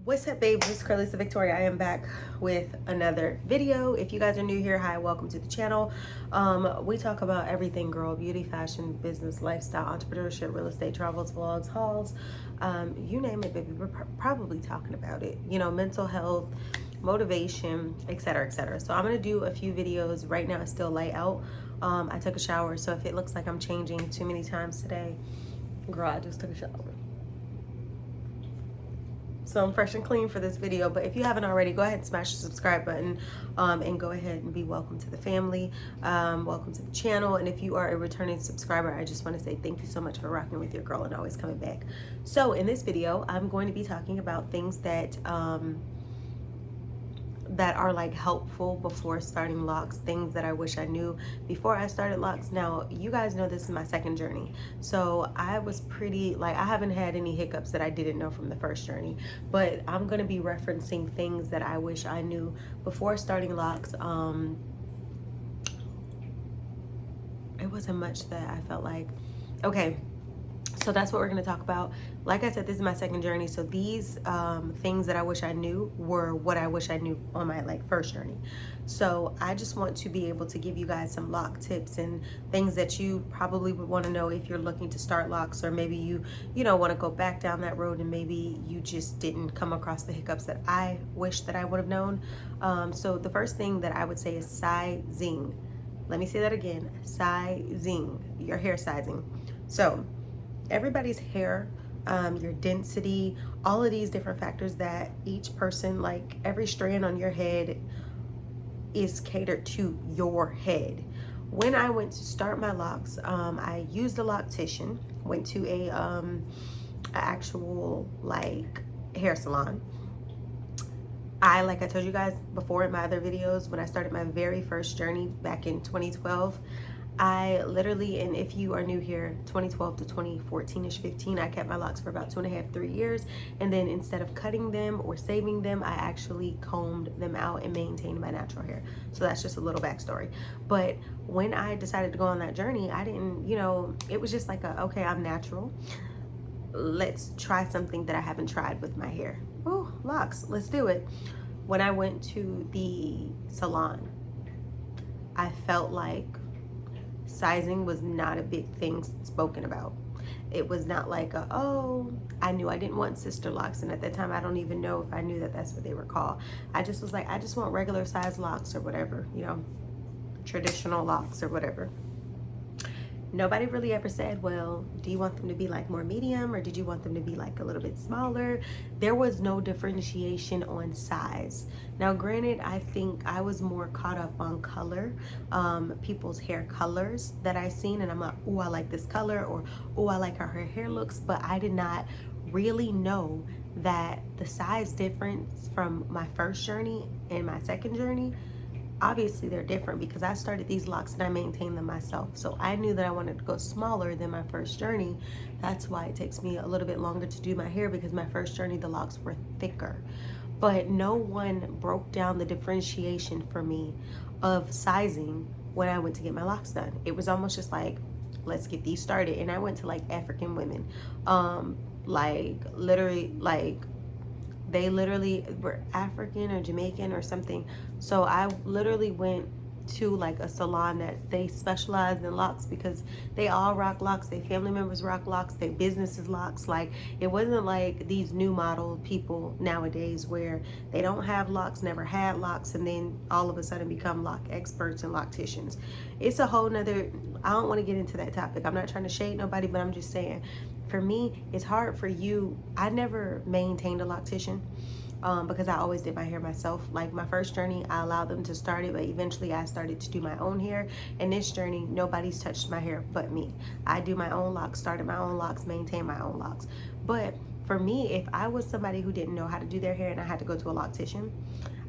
What's up, babes? It's Curly Victoria. I am back with another video. If you guys are new here, hi, welcome to the channel. We talk about everything, girl: beauty, fashion, business, lifestyle, entrepreneurship, real estate, travels, vlogs, hauls, you name it, baby. We're probably talking about it. You know, mental health, motivation, etc., etc. So I'm gonna do a few videos right now. It's still light out. I took a shower, so if it looks like I'm changing too many times today, girl, I just took a shower. So I'm fresh and clean for this video. But if you haven't already, go ahead and smash the subscribe button, and go ahead and be welcome to the family. Welcome to the channel. And if you are a returning subscriber, I just want to say thank you so much for rocking with your girl and always coming back. So in this video, I'm going to be talking about things that that are like helpful before starting LOCS, things that I wish I knew before I started LOCS. Now, you guys know this is my second journey, so I was pretty, like, I haven't had any hiccups that I didn't know from the first journey, but I'm gonna be referencing things that I wish I knew before starting LOCS. It wasn't much that I felt like, okay, so that's what we're going to talk about. Like I said, this is my second journey, so these things that I wish I knew were what I wish I knew on my first journey. So I just want to be able to give you guys some LOC tips and things that you probably would want to know if you're looking to start LOCS, or maybe you want to go back down that road and maybe you just didn't come across the hiccups that I wish that I would have known. So the first thing that I would say is sizing. Let me say that again: sizing, your hair sizing. So everybody's hair, your density, all of these different factors that each person, like every strand on your head is catered to your head. When I went to start my LOCS, I used a loctician, went to a actual hair salon. Like I told you guys before in my other videos, when I started my very first journey back in 2012, I literally, and if you are new here, 2012 to 2014-ish, 15, I kept my LOCS for about 2.5, 3 years. And then instead of cutting them or saving them, I actually combed them out and maintained my natural hair. So that's just a little backstory. But when I decided to go on that journey, I didn't, it was just like, okay, I'm natural. Let's try something that I haven't tried with my hair. Oh, LOCS, let's do it. When I went to the salon, I felt like sizing was not a big thing spoken about. It was not like I knew I didn't want sister locks, and at that time I don't even know if I knew that that's what they were called. I just was like, I just want regular size locks or whatever, traditional locks or whatever. Nobody really ever said, well, do you want them to be like more medium, or did you want them to be like a little bit smaller? There was no differentiation on size. Now, granted, I think I was more caught up on color, people's hair colors that I seen, and I'm like, oh, I like this color, or oh, I like how her hair looks, but I did not really know that the size difference from my first journey and my second journey, obviously they're different, because I started these locks and I maintained them myself. So I knew that I wanted to go smaller than my first journey. That's why it takes me a little bit longer to do my hair, because my first journey, the locks were thicker. But no one broke down the differentiation for me of sizing when I went to get my locks done. It was almost just like, let's get these started. And I went to African women, they literally were African or Jamaican or something. So I literally went to a salon that they specialized in locks, because they all rock locks. Their family members rock locks. Their business is locks. It wasn't like these new model people nowadays where they don't have locks, never had locks, and then all of a sudden become lock experts and locticians. It's a whole nother, I don't want to get into that topic. I'm not trying to shade nobody, but I'm just saying, for me, it's hard for you. I never maintained a loctician, because I always did my hair myself. Like my first journey, I allowed them to start it, but eventually I started to do my own hair. And this journey, nobody's touched my hair but me. I do my own locks, started my own locks, maintain my own locks. But for me, if I was somebody who didn't know how to do their hair and I had to go to a loctician,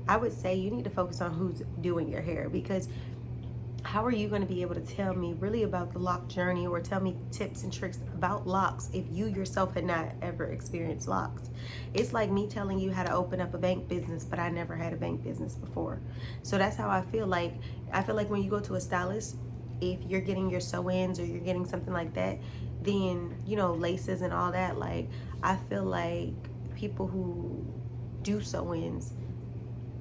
I would say you need to focus on who's doing your hair, because how are you going to be able to tell me really about the lock journey, or tell me tips and tricks about locks, if you yourself had not ever experienced locks? It's like me telling you how to open up a bank business, but I never had a bank business before. So that's how I feel like. I feel like when you go to a stylist, if you're getting your sew-ins or you're getting something like that, then laces and all that, I feel like people who do sew-ins,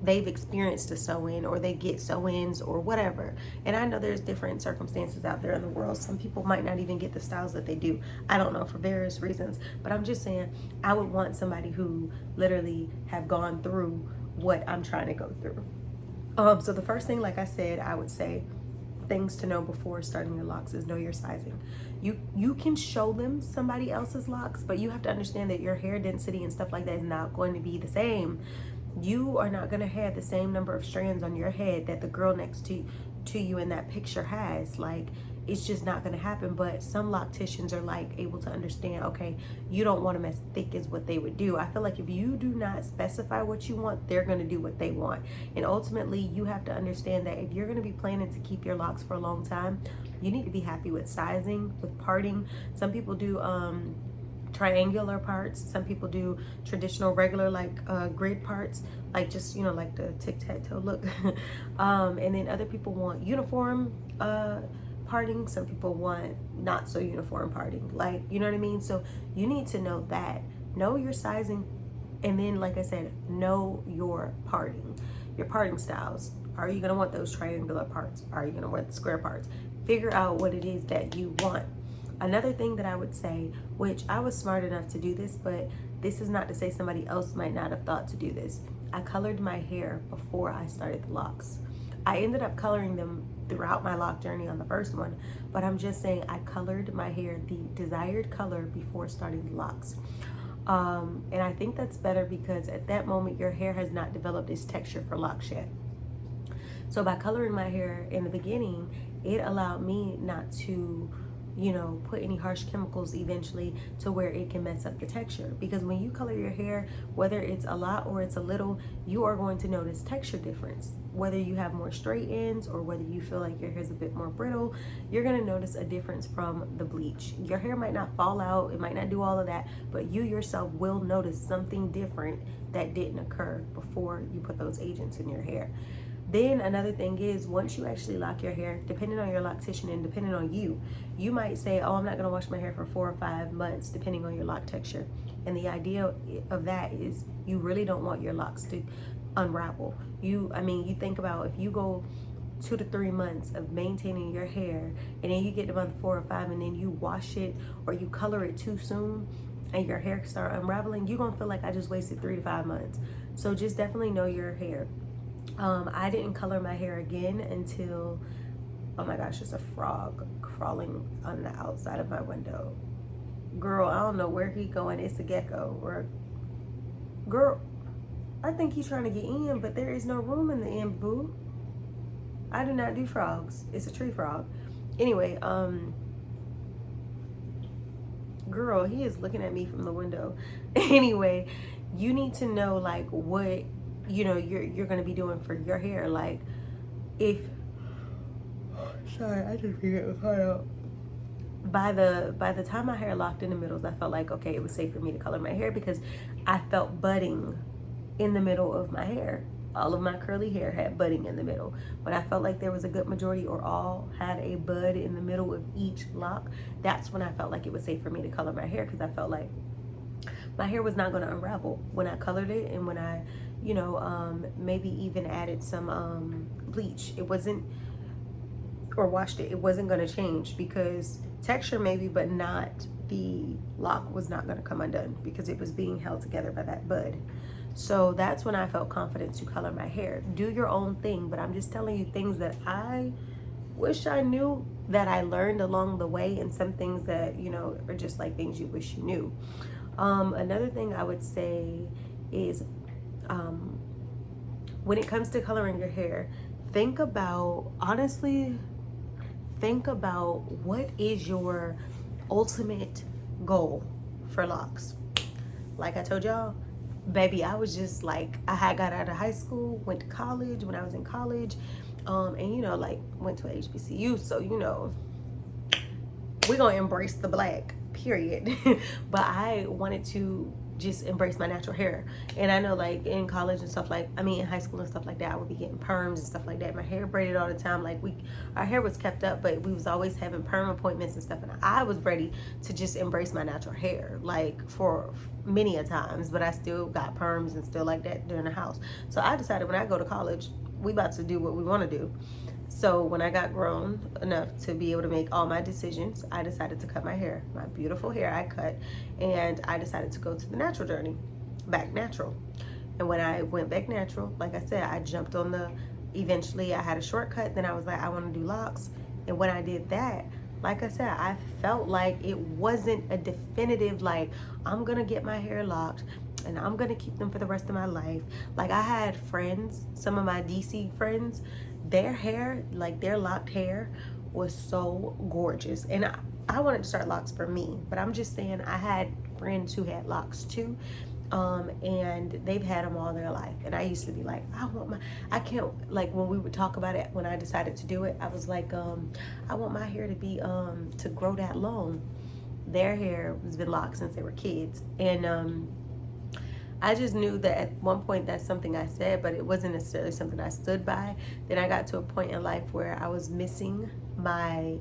they've experienced a sew-in, or they get sew-ins or whatever. And I know there's different circumstances out there in the world. Some people might not even get the styles that they do. I don't know, for various reasons. But I'm just saying, I would want somebody who literally have gone through what I'm trying to go through. So the first thing, like I said, I would say things to know before starting your locks is know your sizing. You can show them somebody else's locks, but you have to understand that your hair density and stuff like that is not going to be the same. You are not going to have the same number of strands on your head that the girl next to you in that picture has. Like, it's just not going to happen. But some locticians are like able to understand, okay, you don't want them as thick as what they would do. I feel like if you do not specify what you want, they're going to do what they want. And ultimately, you have to understand that if you're going to be planning to keep your locks for a long time, you need to be happy with sizing, with parting. Some people do triangular parts. Some people do traditional regular, like grid parts, like just, you know, like the tic-tac-toe look. And then other people want uniform parting. Some people want not so uniform parting, like, you know what I mean? So you need to know that, know your sizing, and then, like I said, know your parting styles. Are you going to want those triangular parts? Are you going to want the square parts? Figure out what it is that you want. Another thing that I would say, which I was smart enough to do this, but this is not to say somebody else might not have thought to do this. I colored my hair before I started the locks. I ended up coloring them throughout my lock journey on the first one, but I'm just saying I colored my hair the desired color before starting the locks. And I think that's better because at that moment, your hair has not developed its texture for locks yet. So by coloring my hair in the beginning, it allowed me not to, you know, put any harsh chemicals eventually to where it can mess up the texture. Because when you color your hair, whether it's a lot or it's a little, you are going to notice texture difference. Whether you have more straight ends or whether you feel like your hair is a bit more brittle, you're going to notice a difference from the bleach. Your hair might not fall out, it might not do all of that, but you yourself will notice something different that didn't occur before you put those agents in your hair. Then another thing is, once you actually lock your hair, depending on your loctician and depending on you, you might say, oh, I'm not gonna wash my hair for 4 or 5 months, depending on your lock texture. And the idea of that is you really don't want your locks to unravel. You think about if you go 2 to 3 months of maintaining your hair and then you get to month 4 or 5 and then you wash it or you color it too soon and your hair start unraveling, you're gonna feel like I just wasted 3 to 5 months. So just definitely know your hair. I didn't color my hair again until, oh my gosh, it's a frog crawling on the outside of my window. Girl, I don't know where he going. It's a gecko. Or, girl, I think he's trying to get in, but there is no room in the end, boo. I do not do frogs. It's a tree frog. Anyway, girl, he is looking at me from the window. Anyway, you need to know like what, you know, you're gonna be doing for your hair. Like, if, sorry, I just figured it was hard out. By the time my hair locked in the middles, I felt like, okay, it was safe for me to color my hair because I felt budding in the middle of my hair. All of my curly hair had budding in the middle. When I felt like there was a good majority or all had a bud in the middle of each lock, that's when I felt like it was safe for me to color my hair, because I felt like my hair was not going to unravel when I colored it, and when I, you know, maybe even added some bleach. It wasn't, or washed it, it wasn't going to change, because texture maybe, but not, the lock was not going to come undone because it was being held together by that bud. So that's when I felt confident to color my hair. Do your own thing, but I'm just telling you things that I wish I knew, that I learned along the way, and some things that, you know, are just like things you wish you knew. Another thing I would say is, when it comes to coloring your hair, think about, honestly, think about what is your ultimate goal for locks. Like I told y'all, baby, I was just like, I had got out of high school, went to college. When I was in college, and you know, like, went to a HBCU, so you know, we're gonna embrace the black, period. But I wanted to just embrace my natural hair. And I know, like, in college and stuff, like, I mean in high school and stuff like that, I would be getting perms and stuff like that. My hair braided all the time. Like, our hair was kept up, but we was always having perm appointments and stuff, and I was ready to just embrace my natural hair, like, for many a times. But I still got perms and still like that during the house. So I decided when I go to college, we about to do what we want to do. So when I got grown enough to be able to make all my decisions, I decided to cut my hair. My beautiful hair I cut, and I decided to go to the natural journey, back natural. And when I went back natural, like I said, I jumped on eventually I had a shortcut. Then I was like, I want to do locks. And when I did that, like I said, I felt like it wasn't a definitive, like, I'm going to get my hair locked and I'm going to keep them for the rest of my life. Like, I had friends, some of my DC friends, their hair, like their locked hair was so gorgeous. And I wanted to start locks for me, but I'm just saying I had friends who had locks too. And they've had them all their life. And I used to be like, I can't, like, when we would talk about it, when I decided to do it, I was like, I want my hair to be, to grow that long. Their hair has been locked since they were kids. And, I just knew that at one point that's something I said, but it wasn't necessarily something I stood by. Then I got to a point in life where I was missing my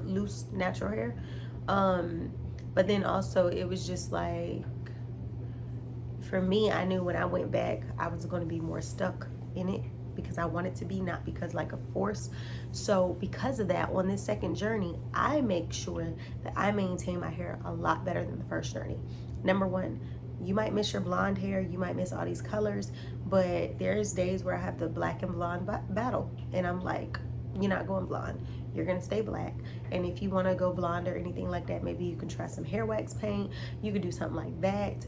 loose natural hair. But then also it was just like, for me, I knew when I went back, I was going to be more stuck in it because I wanted to be, not because like a force. So because of that, on this second journey, I make sure that I maintain my hair a lot better than the first journey. Number one, you might miss your blonde hair, you might miss all these colors, but there's days where I have the black and blonde battle, and I'm like, you're not going blonde, you're gonna stay black. And if you want to go blonde or anything like that, maybe you can try some hair wax paint, you could do something like that.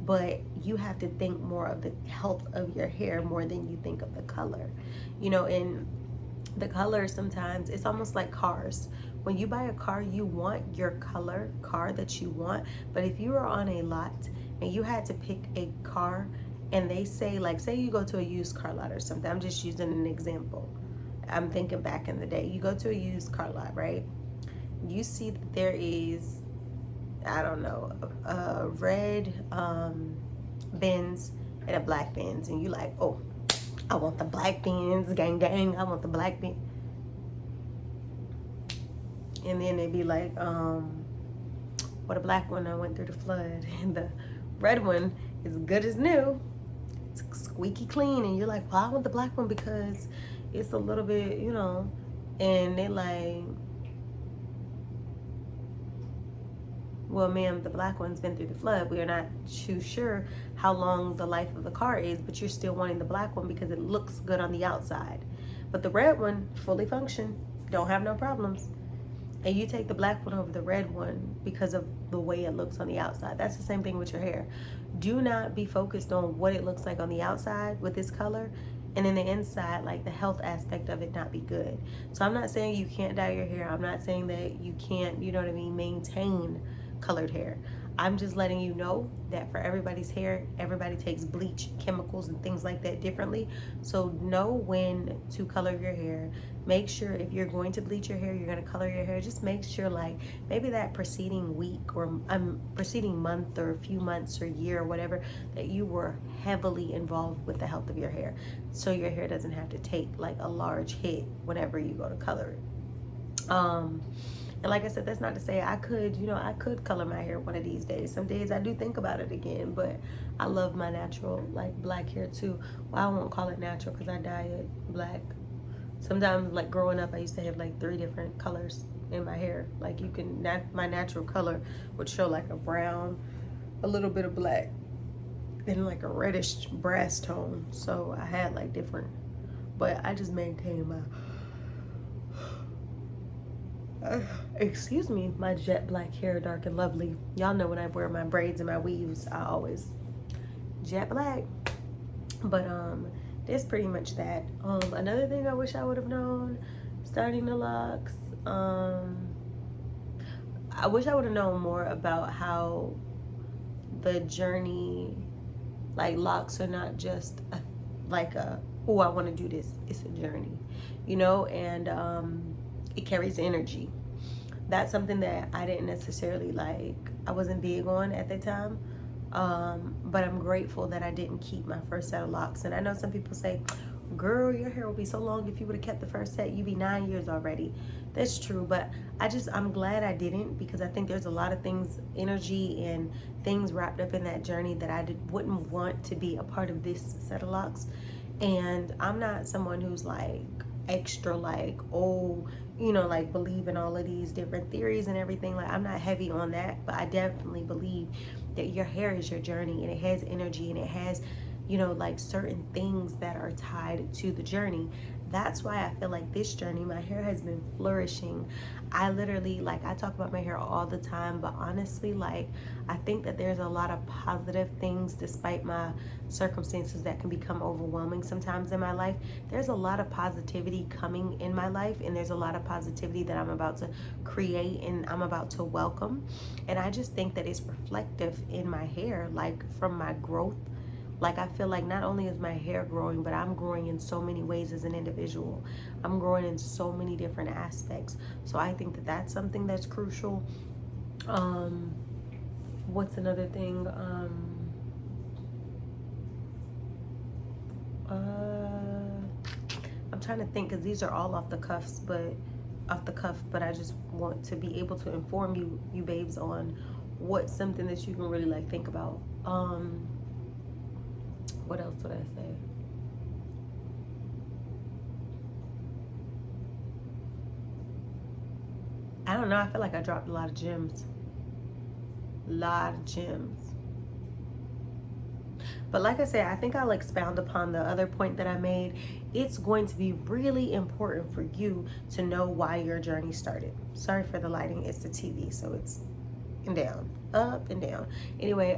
But you have to think more of the health of your hair more than you think of the color, you know. And the color, sometimes it's almost like cars. When you buy a car, you want your color car that you want. But if you are on a lot and you had to pick a car, and they say, like, say you go to a used car lot or something, I'm just using an example, I'm thinking back in the day, you go to a used car lot, right? You see that there is, I don't know, a red Benz and a black Benz, and you like, oh, I want the black Benz, gang gang, I want the black Benz. And then they'd be like, well, the black one I went through the flood, and the red one is good as new, it's squeaky clean. And you're like, well, I want the black one because it's a little bit, you know. And they like, well, ma'am, the black one's been through the flood. We are not too sure how long the life of the car is, but you're still wanting the black one because it looks good on the outside. But the red one, fully function, don't have no problems. And you take the black one over the red one because of the way it looks on the outside. That's the same thing with your hair. Do not be focused on what it looks like on the outside with this color, and in the inside, like the health aspect of it not be good. So I'm not saying you can't dye your hair. I'm not saying that you can't, you know what I mean, maintain colored hair. I'm just letting you know that for everybody's hair, everybody takes bleach, chemicals, and things like that differently. So know when to color your hair. Make sure if you're going to bleach your hair, you're going to color your hair, just make sure, like, maybe that preceding week or preceding month or a few months or year or whatever, that you were heavily involved with the health of your hair, so your hair doesn't have to take like a large hit whenever you go to color it. And like I said, that's not to say I could, you know, I could color my hair one of these days. Some days I do think about it again, but I love my natural, like, black hair too. Well, I won't call it natural because I dye it black. Sometimes, like, growing up, I used to have like 3 different colors in my hair. Like, you can, my natural color would show like a brown, a little bit of black, and like a reddish brass tone. So I had like different, but I just maintained my excuse me, my jet black hair, dark and lovely. Y'all know when I wear my braids and my weaves, I always jet black. But that's pretty much that. Another thing I wish I would have known starting the locks, I wish I would have known more about how the journey, like, locks are not just oh, I want to do this. It's a journey, you know. And it carries energy. That's something that I didn't necessarily like, I wasn't big on at the time. But I'm grateful that I didn't keep my first set of locks. And I know some people say, girl, your hair will be so long if you would have kept the first set. You'd be 9 years already. That's true, but I'm glad I didn't, because I think there's a lot of things, energy and things wrapped up in that journey that wouldn't want to be a part of this set of locks. And I'm not someone who's like extra like, oh, you know, like believe in all of these different theories and everything. Like, I'm not heavy on that, but I definitely believe that your hair is your journey, and it has energy, and it has, you know, like certain things that are tied to the journey. That's why I feel like this journey, my hair has been flourishing. I literally, like, I talk about my hair all the time, but honestly, like, I think that there's a lot of positive things despite my circumstances that can become overwhelming sometimes in my life. There's a lot of positivity coming in my life, and there's a lot of positivity that I'm about to create and I'm about to welcome. And I just think that it's reflective in my hair, like from my growth. Like, I feel like not only is my hair growing, but I'm growing in so many ways as an individual. I'm growing in so many different aspects. So I think that that's something that's crucial. What's another thing? I'm trying to think, because these are all off the cuff, but I just want to be able to inform you babes on what's something that you can really like think about. What else would I say? I don't know. I feel like I dropped a lot of gems. But like I said, I think I'll expound upon the other point that I made. It's going to be really important for you to know why your journey started. Sorry for the lighting. It's the TV, so it's and down, up and down. Anyway,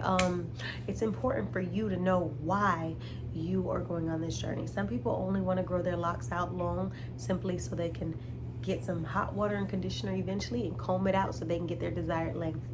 it's important for you to know why you are going on this journey. Some people only want to grow their locks out long simply so they can get some hot water and conditioner eventually and comb it out so they can get their desired length.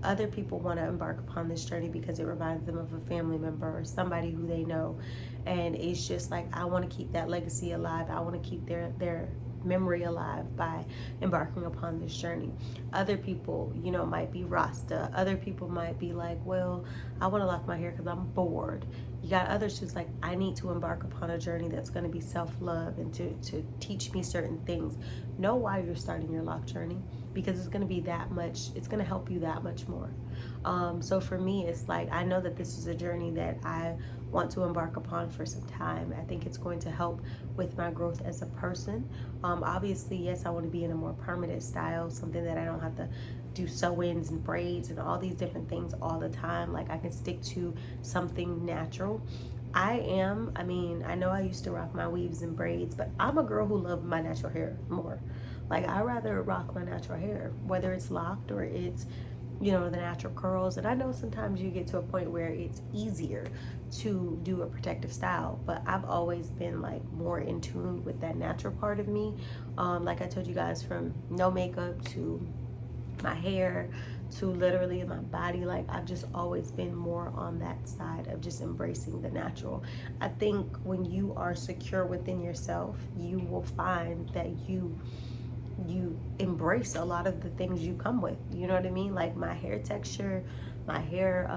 Other people want to embark upon this journey because it reminds them of a family member or somebody who they know, and it's just like, I want to keep that legacy alive. I want to keep their memory alive by embarking upon this journey. Other people, you know, might be Rasta. Other people might be like, well, I want to lock my hair because I'm bored. You got others who's like, I need to embark upon a journey that's going to be self-love and to teach me certain things. Know why you're starting your lock journey, because it's going to be that much, it's going to help you that much more. So for me, it's like, I know that this is a journey that I want to embark upon for some time. I think it's going to help with my growth as a person. Obviously, yes, I want to be in a more permanent style, something that I don't have to do sew-ins and braids and all these different things all the time. Like, I can stick to something natural. I know I used to rock my weaves and braids, but I'm a girl who loves my natural hair more. Like, I rather rock my natural hair, whether it's locked or it's, you know, the natural curls. And I know sometimes you get to a point where it's easier to do a protective style, but I've always been like more in tune with that natural part of me. Like I told you guys, from no makeup to my hair to literally my body, like I've just always been more on that side of just embracing the natural. I think when you are secure within yourself, you will find that you embrace a lot of the things you come with. You know what I mean? Like my hair texture, my hair,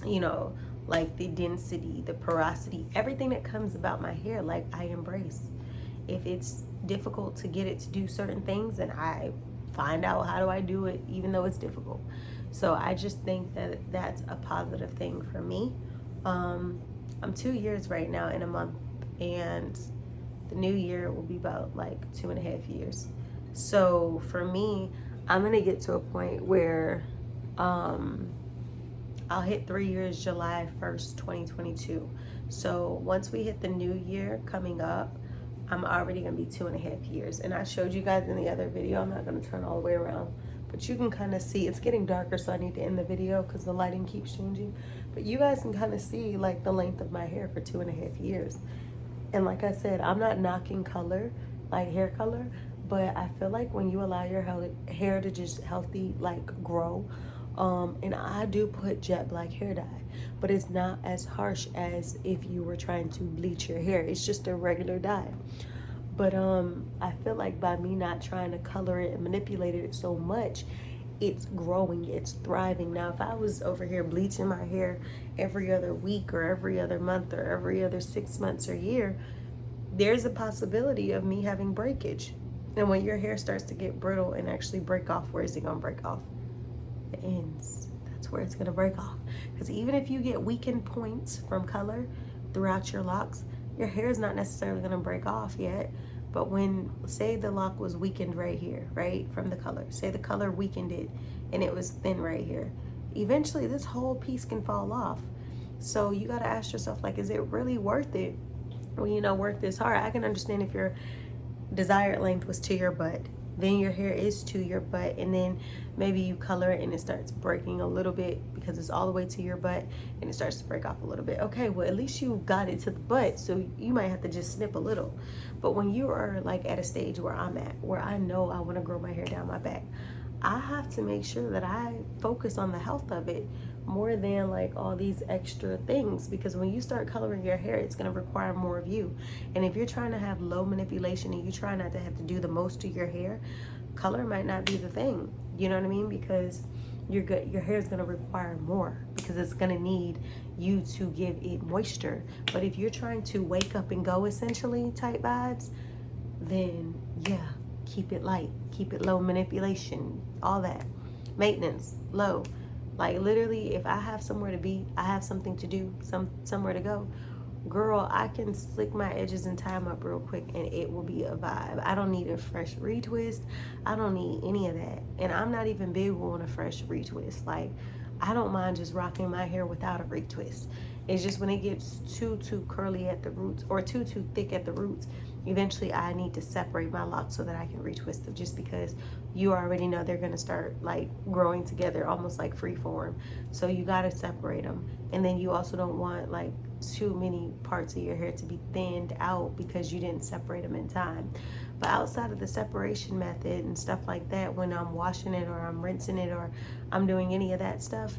you know, like the density, the porosity, everything that comes about my hair, like I embrace. If it's difficult to get it to do certain things, and I find out how do I do it, even though it's difficult. So I just think that that's a positive thing for me. I'm 2 years right now in a month, and the new year will be about like 2.5 years. So for me, I'm gonna get to a point where I'll hit 3 years July 1st, 2022. So once we hit the new year coming up, I'm already gonna be 2.5 years. And I showed you guys in the other video, I'm not gonna turn all the way around, but you can kind of see, it's getting darker, so I need to end the video because the lighting keeps changing. But you guys can kind of see like the length of my hair for 2.5 years. And like I said, I'm not knocking color, like hair color, but I feel like when you allow your hair to just healthy, like grow, and I do put jet black hair dye, but it's not as harsh as if you were trying to bleach your hair. It's just a regular dye. But I feel like by me not trying to color it and manipulate it so much, it's growing, it's thriving. Now, if I was over here bleaching my hair every other week or every other month or every other 6 months or year, there's a possibility of me having breakage. And when your hair starts to get brittle and actually break off, where is it gonna break off? The ends. That's where it's gonna break off. Because even if you get weakened points from color throughout your locks, your hair is not necessarily gonna break off yet. But when, say the lock was weakened right here, right, from the color, say the color weakened it and it was thin right here, eventually this whole piece can fall off. So you got to ask yourself, like, is it really worth it when you know work this hard? I can understand if your desired length was to your butt, then your hair is to your butt, and then maybe you color it and it starts breaking a little bit because it's all the way to your butt and it starts to break off a little bit. Okay, well, at least you got it to the butt, so you might have to just snip a little. But when you are like at a stage where I'm at, where I know I want to grow my hair down my back, I have to make sure that I focus on the health of it more than like all these extra things, because when you start coloring your hair, it's going to require more of you. And if you're trying to have low manipulation and you try not to have to do the most to your hair, color might not be the thing. You know what I mean? Because your hair is going to require more, because it's going to need you to give it moisture. But if you're trying to wake up and go essentially type vibes, then yeah, keep it light, keep it low manipulation, all that. Maintenance, low. Like literally, if I have somewhere to be, I have something to do, somewhere to go, girl, I can slick my edges and tie them up real quick and it will be a vibe. I don't need a fresh retwist. I don't need any of that. And I'm not even big on a fresh retwist. Like, I don't mind just rocking my hair without a retwist. It's just when it gets too curly at the roots or too thick at the roots, eventually I need to separate my locks so that I can retwist them, just because you already know they're going to start like growing together almost like free form. So you got to separate them. And then you also don't want like too many parts of your hair to be thinned out because you didn't separate them in time. But outside of the separation method and stuff like that, when I'm washing it or I'm rinsing it or I'm doing any of that stuff,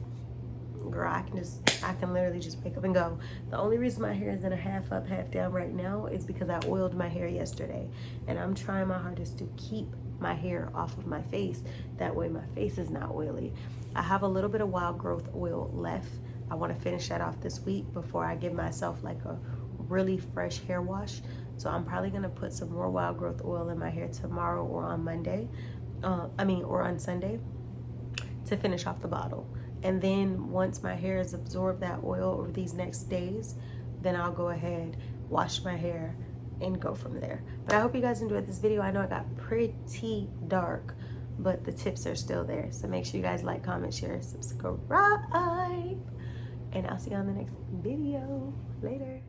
girl, I can literally just wake up and go. The only reason my hair is in a half up, half down right now is because I oiled my hair yesterday, and I'm trying my hardest to keep my hair off of my face. That way my face is not oily. I have a little bit of wild growth oil left. I want to finish that off this week before I give myself like a really fresh hair wash. So I'm probably going to put some more wild growth oil in my hair tomorrow or on Monday. Or on Sunday to finish off the bottle. And then once my hair has absorbed that oil over these next days, then I'll go ahead, wash my hair, and go from there. But I hope you guys enjoyed this video. I know it got pretty dark, but the tips are still there. So make sure you guys like, comment, share, subscribe. And I'll see you on the next video. Later.